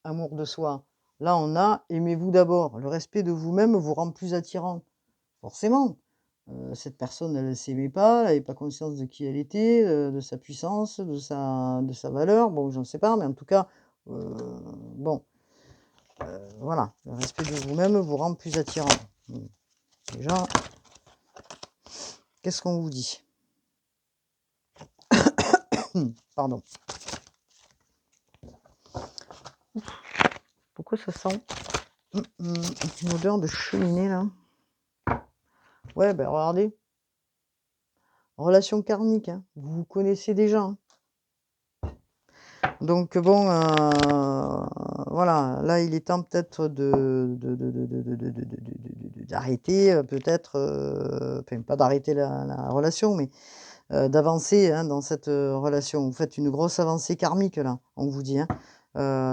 amour de soi. Là, on a aimez-vous d'abord. Le respect de vous-même vous rend plus attirant. Forcément, cette personne, elle ne s'aimait pas, elle n'avait pas conscience de qui elle était, de sa puissance, de sa valeur. Bon, j'en sais pas, mais en tout cas, bon, voilà, le respect de vous-même vous rend plus attirant. Déjà, qu'est-ce qu'on vous dit? Pardon. Pourquoi ça sent une odeur de cheminée là? Ouais, ben regardez, relation karmique, hein. Vous vous connaissez déjà, hein. Donc bon, voilà, là, il est temps peut-être d'arrêter, peut-être, enfin pas d'arrêter la relation, mais d'avancer, hein, dans cette, relation. Vous faites une grosse avancée karmique là, on vous dit, hein.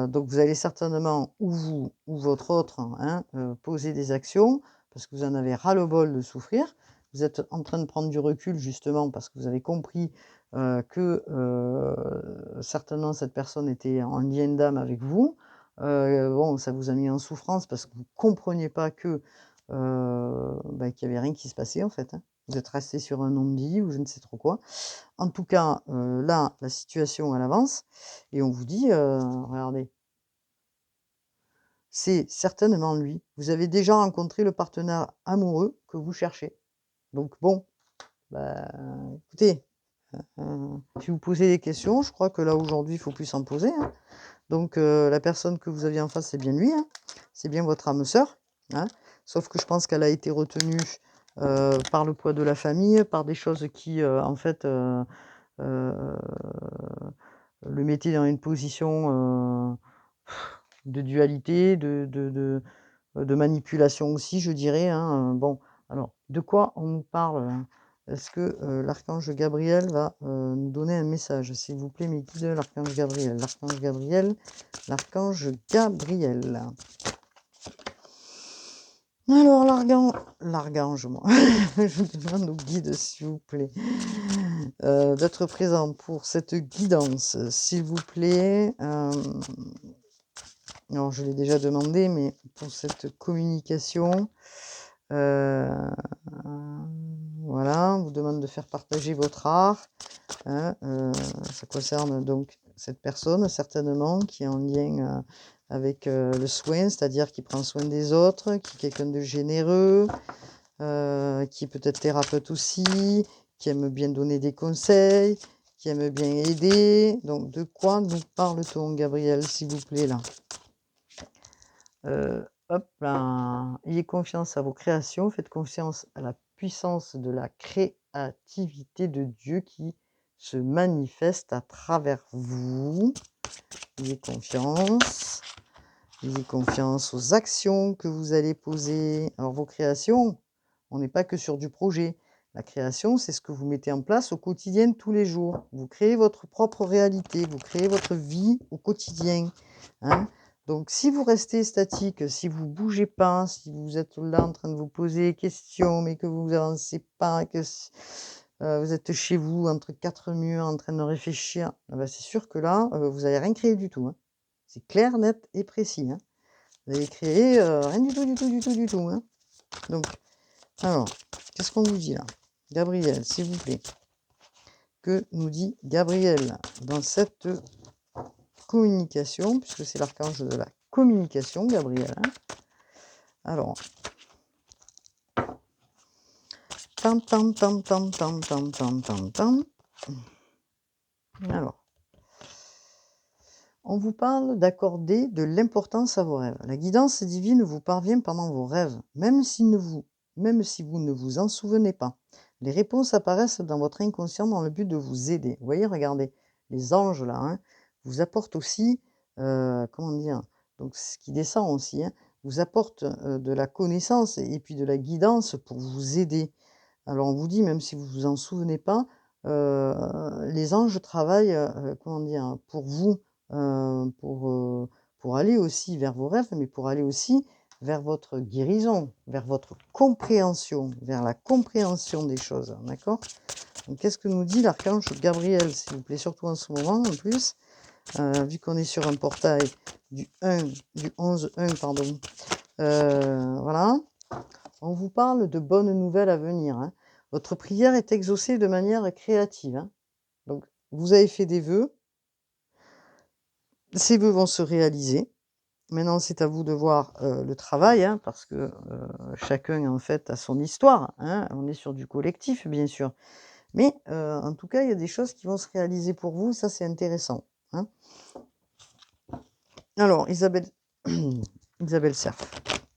Donc vous allez certainement, ou vous ou votre autre, hein, poser des actions, parce que vous en avez ras-le-bol de souffrir. Vous êtes en train de prendre du recul justement parce que vous avez compris, que, certainement cette personne était en lien d'âme avec vous. Bon, ça vous a mis en souffrance parce que vous ne compreniez pas que, bah, qu'il y avait rien qui se passait en fait, hein. Vous êtes resté sur un non-dit ou je ne sais trop quoi. En tout cas, là, la situation elle avance et on vous dit, regardez, c'est certainement lui. Vous avez déjà rencontré le partenaire amoureux que vous cherchez. Donc bon, bah, écoutez, si vous posez des questions, je crois que là aujourd'hui, il faut plus s'en poser, hein. Donc la personne que vous aviez en face, c'est bien lui, hein. C'est bien votre âme sœur, hein. Sauf que je pense qu'elle a été retenue, par le poids de la famille, par des choses qui, en fait, heu, le mettaient dans une position, de dualité, de manipulation aussi, je dirais, hein, bon, alors de quoi on nous parle là? Est-ce que, l'archange Gabriel va, nous donner un message? S'il vous plaît, mes guides, l'archange Gabriel, l'archange Gabriel, l'archange Gabriel. Alors l'archange, moi, je vous demande aux guides, s'il vous plaît, d'être présents pour cette guidance, s'il vous plaît, alors je l'ai déjà demandé, mais pour cette communication, heu, voilà, on vous demande de faire partager votre art, hein, ça concerne donc cette personne certainement qui est en lien, avec, le soin, c'est-à-dire qui prend soin des autres, qui est quelqu'un de généreux, qui est peut-être thérapeute aussi, qui aime bien donner des conseils, qui aime bien aider. Donc de quoi nous parle-t-on, Gabriel, s'il vous plaît, là? Hop là, ayez confiance à vos créations, faites confiance à la puissance de la créativité de Dieu qui se manifeste à travers vous. Ayez confiance. Ayez confiance aux actions que vous allez poser. Alors vos créations, on n'est pas que sur du projet. La création, c'est ce que vous mettez en place au quotidien, tous les jours. Vous créez votre propre réalité, vous créez votre vie au quotidien, hein. Donc si vous restez statique, si vous bougez pas, si vous êtes là en train de vous poser des questions, mais que vous avancez pas, que vous êtes chez vous, entre 4 murs, en train de réfléchir, ah bah, c'est sûr que là, vous n'allez rien créer du tout, hein. C'est clair, net et précis, hein. Vous allez créer, rien du tout, du tout, du tout, du tout, hein. Donc, alors, qu'est-ce qu'on vous dit là? Gabriel, s'il vous plaît. Que nous dit Gabriel dans cette communication, puisque c'est l'archange de la communication, Gabriel, hein. Alors, tam tam tam tam tam tam tam tam tam. Alors, on vous parle d'accorder de l'importance à vos rêves. La guidance divine vous parvient pendant vos rêves, même si vous ne vous en souvenez pas. Les réponses apparaissent dans votre inconscient dans le but de vous aider. Vous voyez, regardez, les anges là, hein, vous apportent aussi, comment dire, donc ce qui descend aussi, hein, vous apporte de la connaissance et puis de la guidance pour vous aider. Alors on vous dit, même si vous vous en souvenez pas, les anges travaillent, comment dire, pour vous, pour aller aussi vers vos rêves, mais pour aller aussi vers votre guérison, vers votre compréhension, vers la compréhension des choses, d'accord? Donc qu'est-ce que nous dit l'archange Gabriel, s'il vous plaît, surtout en ce moment en plus, vu qu'on est sur un portail du 11-1 pardon, voilà. On vous parle de bonnes nouvelles à venir, hein. Votre prière est exaucée de manière créative, hein. Donc, vous avez fait des vœux, ces vœux vont se réaliser. Maintenant, c'est à vous de voir le travail, hein, parce que chacun, en fait, a son histoire, hein. On est sur du collectif, bien sûr. Mais en tout cas, il y a des choses qui vont se réaliser pour vous, ça c'est intéressant, hein. Alors, Isabelle, Isabelle Cerf.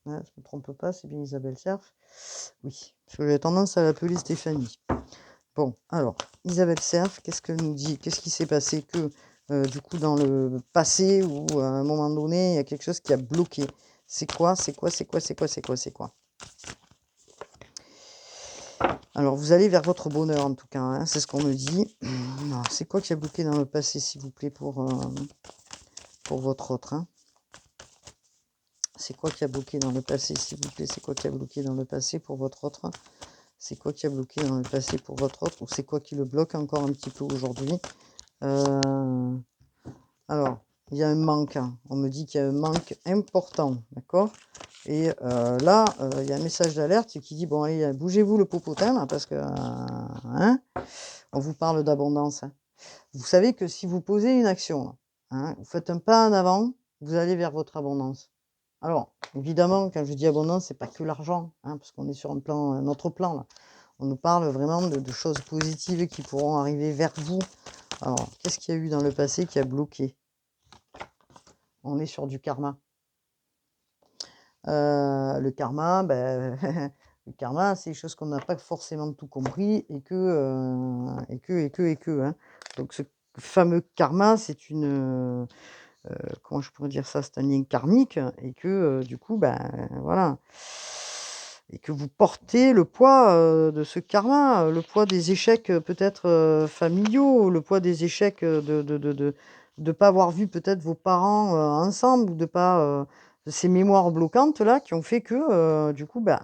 Ouais, je ne me trompe pas, c'est bien Isabelle Cerf. Oui, parce que j'ai tendance à l'appeler Stéphanie. Bon, alors, Isabelle Cerf, qu'est-ce qu'elle nous dit? Qu'est-ce qui s'est passé que, du coup, dans le passé ou à un moment donné, il y a quelque chose qui a bloqué? C'est quoi? C'est quoi? C'est quoi? C'est quoi? C'est quoi? C'est quoi? Alors, vous allez vers votre bonheur, en tout cas, hein, c'est ce qu'on me dit. Alors, c'est quoi qui a bloqué dans le passé, s'il vous plaît, pour votre autre, hein? C'est quoi qui a bloqué dans le passé, s'il vous plaît? C'est quoi qui a bloqué dans le passé pour votre autre? C'est quoi qui a bloqué dans le passé pour votre autre? Ou c'est quoi qui le bloque encore un petit peu aujourd'hui? Alors, il y a un manque, hein. On me dit qu'il y a un manque important, d'accord? Et là, il y a un message d'alerte qui dit, bon, allez, bougez-vous le popotin, là, parce que, hein, on vous parle d'abondance, hein. Vous savez que si vous posez une action, là, hein, vous faites un pas en avant, vous allez vers votre abondance. Alors, évidemment, quand je dis abondance, c'est pas que l'argent, hein, parce qu'on est sur un autre plan, là. On nous parle vraiment de choses positives qui pourront arriver vers vous. Alors, qu'est-ce qu'il y a eu dans le passé qui a bloqué? On est sur du karma. Le karma, ben, le karma, c'est des choses qu'on n'a pas forcément tout compris hein. Donc ce fameux karma, c'est une, comment je pourrais dire ça? C'est un lien karmique et que, du coup, ben, voilà et que vous portez le poids, de ce karma, le poids des échecs, peut-être, familiaux, le poids des échecs, de pas avoir vu peut-être vos parents, ensemble ou de pas, ces mémoires bloquantes là qui ont fait que, du coup, bah,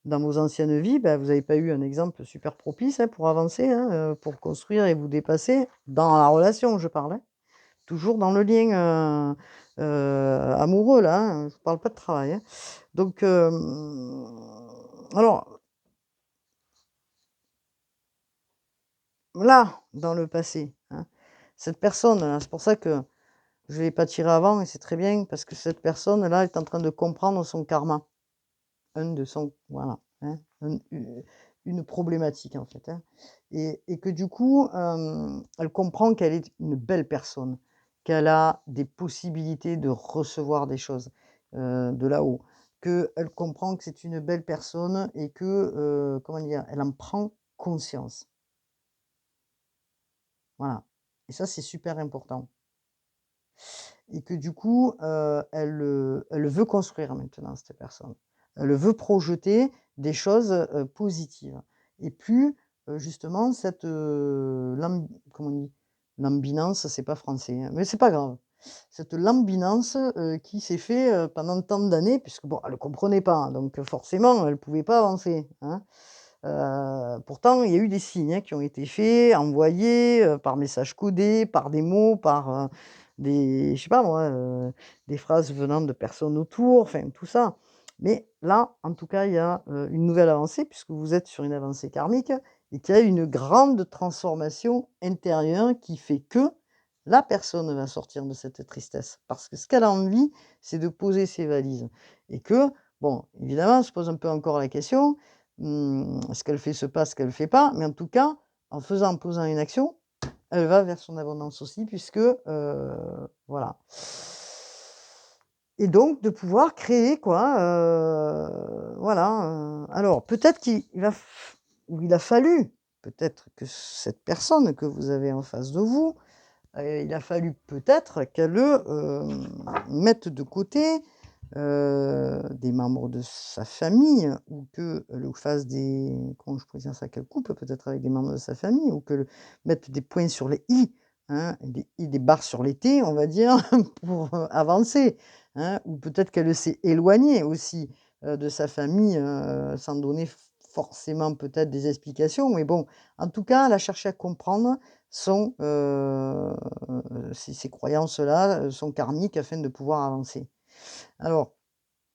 dans vos anciennes vies, bah, vous avez pas eu un exemple super propice, hein, pour avancer, hein, pour construire et vous dépasser dans la relation, je parle, hein. Toujours dans le lien, amoureux là, hein, je parle pas de travail, hein. Donc, alors là, dans le passé, hein, cette personne-là, c'est pour ça que je ne l'ai pas tiré avant et c'est très bien parce que cette personne-là est en train de comprendre son karma. Un de son voilà, hein, une problématique en fait, hein et que du coup, elle comprend qu'elle est une belle personne, qu'elle a des possibilités de recevoir des choses, de là-haut, qu'elle comprend que c'est une belle personne et que, comment dire? Elle en prend conscience. Voilà et ça, c'est super important et que du coup, elle veut construire maintenant cette personne. Elle veut projeter des choses, positives. et plus, justement cette, comment on dit? Lambinance, c'est pas français, hein, mais c'est pas grave. Cette lambinance, qui s'est fait, pendant tant d'années puisque bon, elle comprenait pas, hein, donc forcément, elle pouvait pas avancer, hein. Pourtant, il y a eu des signes, hein, qui ont été faits, envoyés, par message codé, par des mots, par, des je sais pas moi, des phrases venant de personnes autour, enfin tout ça. Mais là, en tout cas, il y a, une nouvelle avancée puisque vous êtes sur une avancée karmique et qu'il y a une grande transformation intérieure qui fait que la personne va sortir de cette tristesse. Parce que ce qu'elle a envie, c'est de poser ses valises et que, bon, évidemment, se pose un peu encore la question. Ce qu'elle fait se passe, ce qu'elle fait pas, mais en tout cas, en posant une action, elle va vers son abondance aussi puisque, voilà. Et donc de pouvoir créer quoi, voilà, alors peut-être qu'il va f ou il a fallu, peut-être que cette personne que vous avez en face de vous, il a fallu peut-être qu'elle, mette de côté, des membres de sa famille ou qu'elle fasse des comment je pourrais dire ça? Qu'elle coupe peut-être avec des membres de sa famille ou qu'elle mette des points sur les i, hein, des barres sur les t, on va dire, pour, avancer, hein. Ou peut-être qu'elle s'est éloignée aussi, de sa famille, sans donner forcément peut-être des explications. Mais bon, en tout cas, elle a cherché à comprendre son, ces croyances-là, sont karmiques afin de pouvoir avancer. Alors,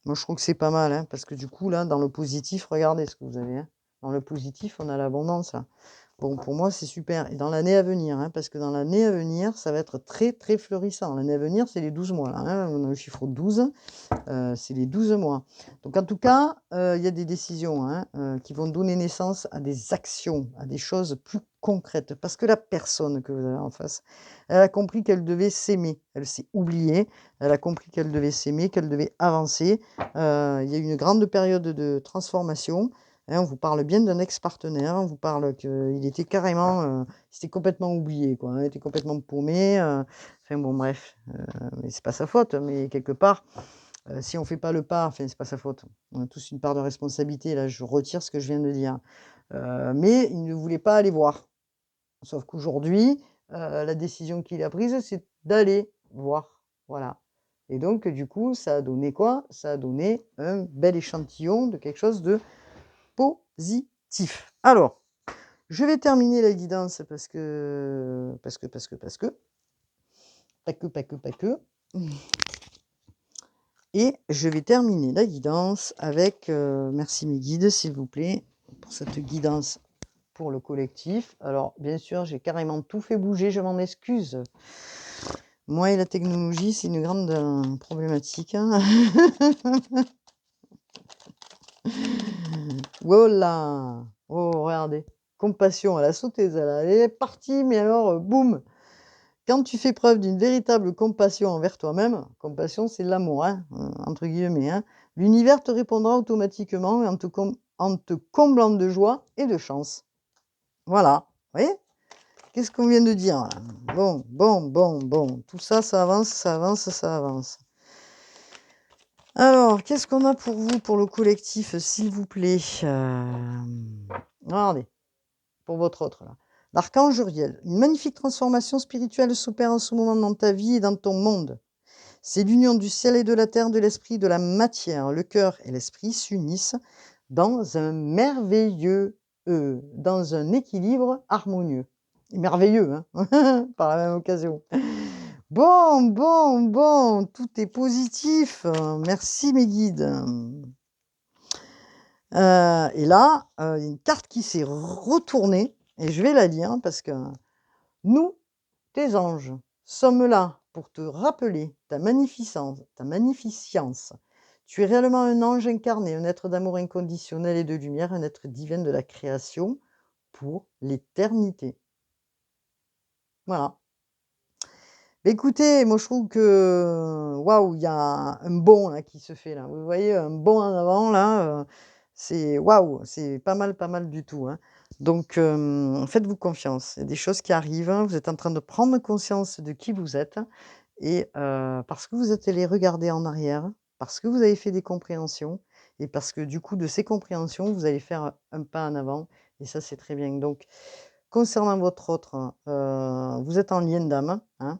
moi je trouve que c'est pas mal, hein, parce que du coup là, dans le positif, regardez ce que vous avez, hein. Dans le positif, on a l'abondance là. Bon, pour moi, c'est super et dans l'année à venir, hein, parce que dans l'année à venir, ça va être très, très fleurissant. L'année à venir, c'est les 12 mois là, hein, on a le chiffre 12. C'est les 12 mois. Donc en tout cas, il y a des décisions, hein, qui vont donner naissance à des actions, à des choses plus concrètes. Parce que la personne que vous avez en face, elle a compris qu'elle devait s'aimer. Elle s'est oubliée, elle a compris qu'elle devait s'aimer, qu'elle devait avancer. Il y a eu une grande période de transformation, hein. On vous parle bien d'un ex-partenaire, on vous parle qu'il était carrément, il s'était complètement oublié quoi, hein, il était complètement paumé, enfin bon bref, mais c'est pas sa faute, mais quelque part, si on fait pas le pas, enfin, c'est pas sa faute. On a tous une part de responsabilité. Là, je retire ce que je viens de dire. Mais il ne voulait pas aller voir. Sauf qu'aujourd'hui, la décision qu'il a prise, c'est d'aller voir. Voilà. Et donc, du coup, ça a donné quoi? Ça a donné un bel échantillon de quelque chose de positif. Alors, je vais terminer la guidance parce que. Et je vais terminer la guidance avec, merci mes guides s'il vous plaît, pour cette guidance pour le collectif. Alors bien sûr, j'ai carrément tout fait bouger, je m'en excuse. Moi et la technologie, c'est une grande, problématique, hein. Voilà! Oh regardez, compassion, elle a sauté celle-là, elle est partie, mais alors, boum! Quand tu fais preuve d'une véritable compassion envers toi-même, compassion, c'est l'amour, hein, entre guillemets, hein, l'univers te répondra automatiquement et en te comblant de joie et de chance. Voilà, vous voyez? Qu'est-ce qu'on vient de dire là? Bon, bon, bon, bon, tout ça, ça avance, ça avance, ça avance. Alors, qu'est-ce qu'on a pour vous, pour le collectif, s'il vous plaît? Regardez, pour votre autre là. L'archange Uriel, une magnifique transformation spirituelle s'opère en ce moment dans ta vie et dans ton monde. C'est l'union du ciel et de la terre, de l'esprit, de la matière. Le cœur et l'esprit s'unissent dans un merveilleux, dans un équilibre harmonieux. Et merveilleux, hein, par la même occasion. Bon, bon, bon, tout est positif. Merci mes guides. Et là, il y a une carte qui s'est retournée et je vais la lire parce que nous, tes anges, sommes là pour te rappeler ta magnificence. Tu es réellement un ange incarné, un être d'amour inconditionnel et de lumière, un être divin de la création pour l'éternité. Voilà. Écoutez, moi je trouve que waouh, il y a un bond là qui se fait là. Vous voyez un bond en avant là, c'est waouh, c'est pas mal du tout, hein. Donc faites-vous confiance. Il y a des choses qui arrivent, hein. Vous êtes en train de prendre conscience de qui vous êtes et parce que vous êtes allés regarder en arrière, parce que vous avez fait des compréhensions et parce que du coup de ces compréhensions, vous allez faire un pas en avant et ça, c'est très bien. Donc concernant votre autre, vous êtes en lien d'âme, hein.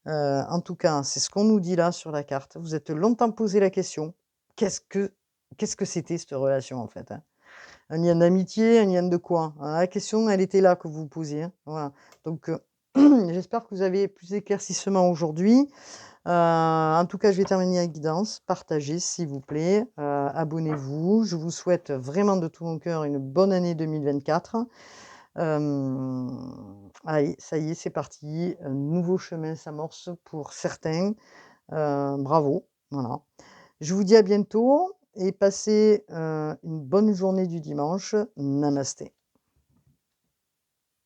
En tout cas, c'est ce qu'on nous dit là sur la carte. Vous êtes longtemps posé la question: «Qu'est-ce que qu'est-ce que c'était cette relation en fait, hein?» Un lien d'amitié, un lien de quoi? La question, elle était là que vous vous posiez, hein, voilà. Donc j'espère que vous avez plus d'éclaircissements aujourd'hui. En tout cas, je vais terminer la guidance. Partagez s'il vous plaît, abonnez-vous. Je vous souhaite vraiment de tout mon cœur une bonne année 2024. Allez, ça y est, c'est parti. Un nouveau chemin s'amorce pour certains. Bravo, voilà. Je vous dis à bientôt et passez, une bonne journée du dimanche. Namasté.